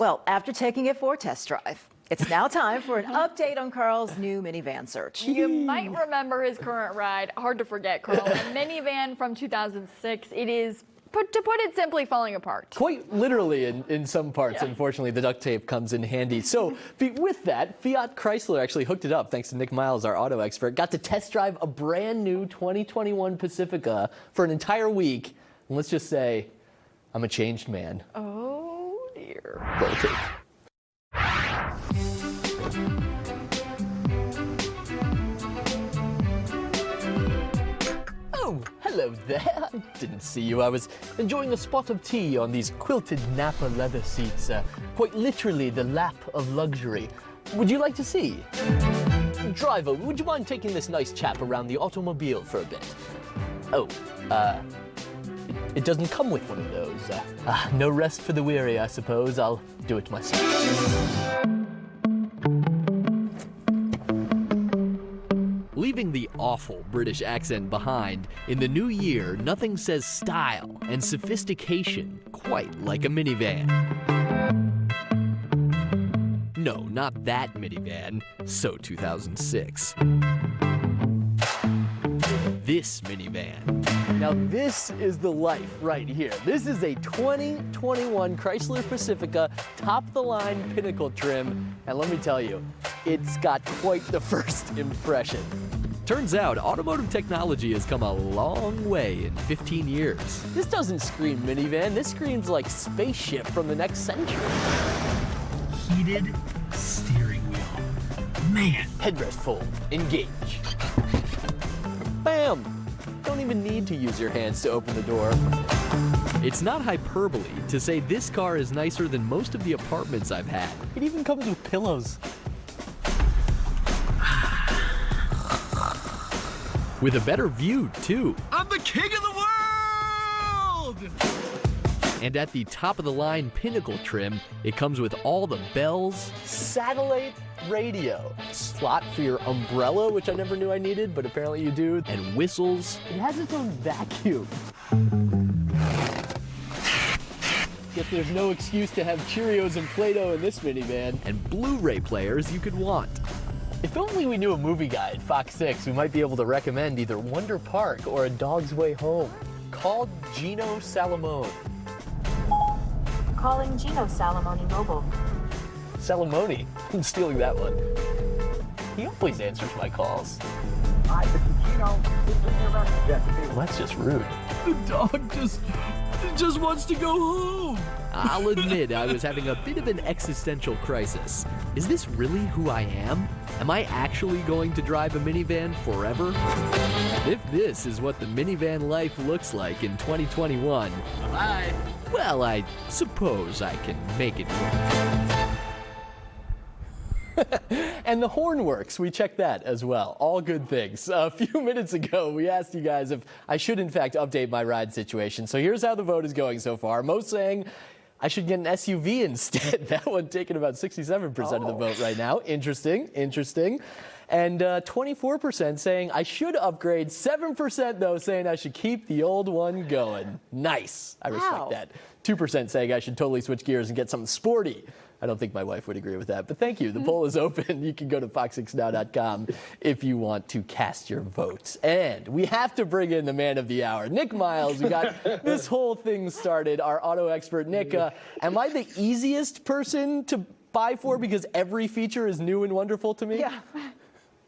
Well, after taking it for a test drive, it's now time for an update on Carl's new minivan search. You might remember his current ride. Hard to forget, Carl. A minivan from 2006. It is, to put it simply, falling apart. Quite literally in some parts. Yeah. Unfortunately, the duct tape comes in handy. So with that, Fiat Chrysler actually hooked it up, thanks to Nik Miles, our auto expert. Got to test drive a brand new 2021 Pacifica for an entire week. And let's just say, I'm a changed man. Oh, dear. Roll tape. Oh, hello there. I didn't see you. I was enjoying a spot of tea on these quilted Napa leather seats. Quite literally the lap of luxury. Would you like to see? Driver, would you mind taking this nice chap around the automobile for a bit? Oh, it doesn't come with one of those. No rest for the weary, I suppose. I'll do it myself. Leaving the awful British accent behind, in the new year, nothing says style and sophistication quite like a minivan. No, not that minivan. So 2006. This minivan. Now this is the life right here. This is a 2021 Chrysler Pacifica, top-of-the-line pinnacle trim, and let me tell you, it's got quite the first impression. Turns out, automotive technology has come a long way in 15 years. This doesn't scream minivan, this screams like spaceship from the next century. Heated steering wheel. Man. Headrest full, engage. Bam! Don't even need to use your hands to open the door. It's not hyperbole to say this car is nicer than most of the apartments I've had. It even comes with pillows. With a better view, too. I'm the king of the world! And at the top-of-the-line pinnacle trim, it comes with all the bells, satellite radio, slot for your umbrella, which I never knew I needed, but apparently you do, and whistles. It has its own vacuum. Guess there's no excuse to have Cheerios and Play-Doh in this minivan. And Blu-ray players you could want. If only we knew a movie guy at Fox 6, we might be able to recommend either Wonder Park or A Dog's Way Home. Call Gino Salamone. Calling Gino Salamone Mobile. Salamone? I'm stealing that one. He always answers my calls. Hi, this is Gino. Well, that's just rude. The dog just wants to go home. I'll admit I was having a bit of an existential crisis. Is this really who I am? Am I actually going to drive a minivan forever? If this is what the minivan life looks like in 2021, Bye. well, I suppose I can make it work. And the horn works. We checked that as well. All good things. A few minutes ago, we asked you guys if I should, in fact, update my ride situation. So here's how the vote is going so far. Most saying I should get an SUV instead. That one taking about 67% of the vote right now. Interesting. And 24% saying I should upgrade. 7% though saying I should keep the old one going. Nice. I respect that. 2% saying I should totally switch gears and get something sporty. I don't think my wife would agree with that, but thank you. The poll is open. You can go to fox6now.com if you want to cast your votes. And we have to bring in the man of the hour, Nik Miles, who got this whole thing started, our auto expert. Nik, am I the easiest person to buy for because every feature is new and wonderful to me? Yeah.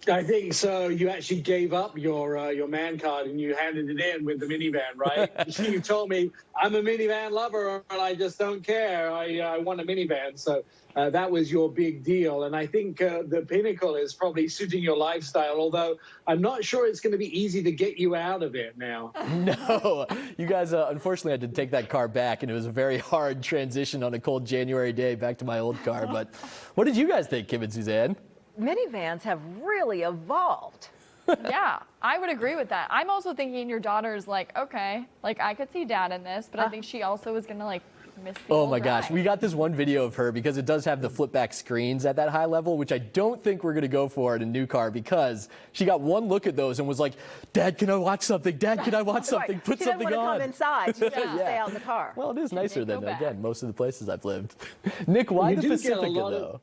I think so. You actually gave up your man card and you handed it in with the minivan, right? You told me I'm a minivan lover and I just don't care. I want a minivan. So that was your big deal. And I think the Pinnacle is probably suiting your lifestyle, although I'm not sure it's going to be easy to get you out of it now. No. You guys, unfortunately, had to take that car back, and it was a very hard transition on a cold January day back to my old car. But what did you guys think, Kim and Suzanne? Minivans have really evolved. Yeah, I would agree with that. I'm also thinking your daughter's like, okay, like I could see dad in this, but I think she also is going to like Missed the Oh old my gosh, ride. we got this one video of her because it does have the flip back screens at that high level, which I don't think we're going to go for in a new car because she got one look at those and was like, Dad, can I watch something? Dad, can I watch something? Right. Put she something didn't want on. to come inside. She just Yeah. stay out in the car. Well, it is nicer They than, go back. again, most of the places I've lived. Nick, why You the do get a Pacifica, lot of- though?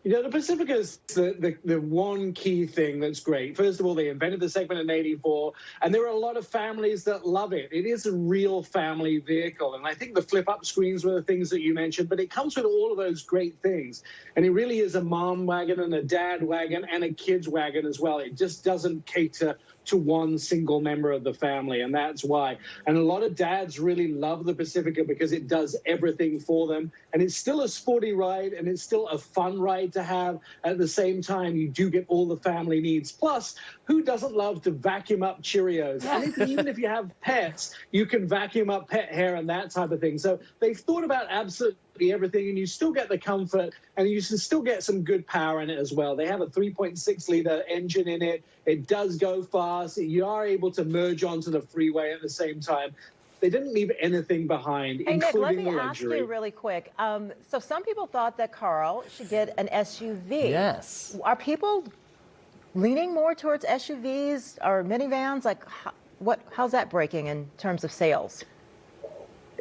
You know, the Pacifica is the one key thing that's great. First of all, they invented the segment in '84, and there are a lot of families that love it. It is a real family vehicle, and I think the flip-up screens were the things that you mentioned, but it comes with all of those great things. And it really is a mom wagon and a dad wagon and a kid's wagon as well. It just doesn't cater to one single member of the family, and that's why. And a lot of dads really love the Pacifica because it does everything for them, and it's still a sporty ride, and it's still a fun ride to have. At the same time, you do get all the family needs. Plus, who doesn't love to vacuum up Cheerios? And even if you have pets, you can vacuum up pet hair and that type of thing. So they've thought about absolutely everything, and you still get the comfort, and you can still get some good power in it as well. They have a 3.6-liter engine in it. It does go fast. You are able to merge onto the freeway at the same time. They didn't leave anything behind, Hey, Nick, let including me the ask luxury. you really quick. So some people thought that Carl should get an SUV. Yes. Are people leaning more towards SUVs or minivans? Like, how's that breaking in terms of sales?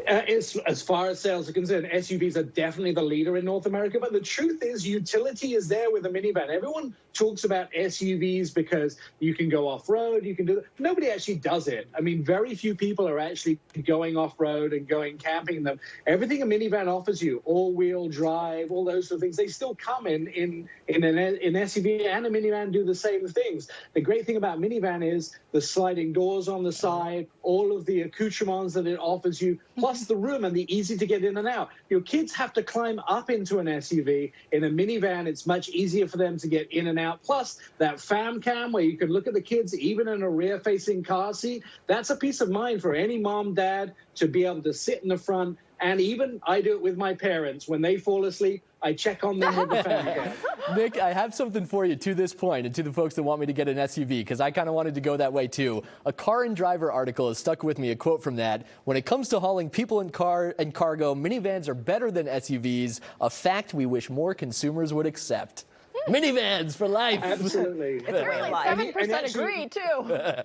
As far as sales are concerned, SUVs are definitely the leader in North America. But the truth is, utility is there with a minivan. Everyone talks about SUVs because you can go off-road, you can do that. Nobody actually does it. I mean, very few people are actually going off-road and going camping in them. Everything a minivan offers you, all-wheel drive, all those sort of things, they still come in an SUV, and a minivan do the same things. The great thing about minivan is the sliding doors on the side, all of the accoutrements that it offers you, plus the room and the easy to get in and out. Your kids have to climb up into an SUV. In a minivan, it's much easier for them to get in and out. Plus, that fam cam where you can look at the kids even in a rear-facing car seat, that's a peace of mind for any mom, dad to be able to sit in the front. And even I do it with my parents. When they fall asleep, I check on them with the fam cam. Nick, I have something for you to this point and to the folks that want me to get an SUV, because I kind of wanted to go that way too. A Car and Driver article has stuck with me, a quote from that. When it comes to hauling people and cargo, minivans are better than SUVs, a fact we wish more consumers would accept. Minivans for life. Absolutely. Apparently, Right. 7% agree, too.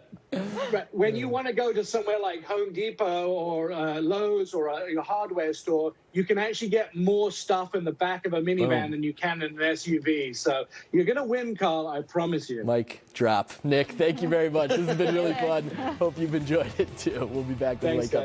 Right. When you want to go to somewhere like Home Depot or Lowe's or a hardware store, you can actually get more stuff in the back of a minivan than you can in an SUV. So you're going to win, Carl, I promise you. Mic drop. Nick, thank you very much. This has been really fun. Hope you've enjoyed it too. We'll be back with Thanks, Wake Up.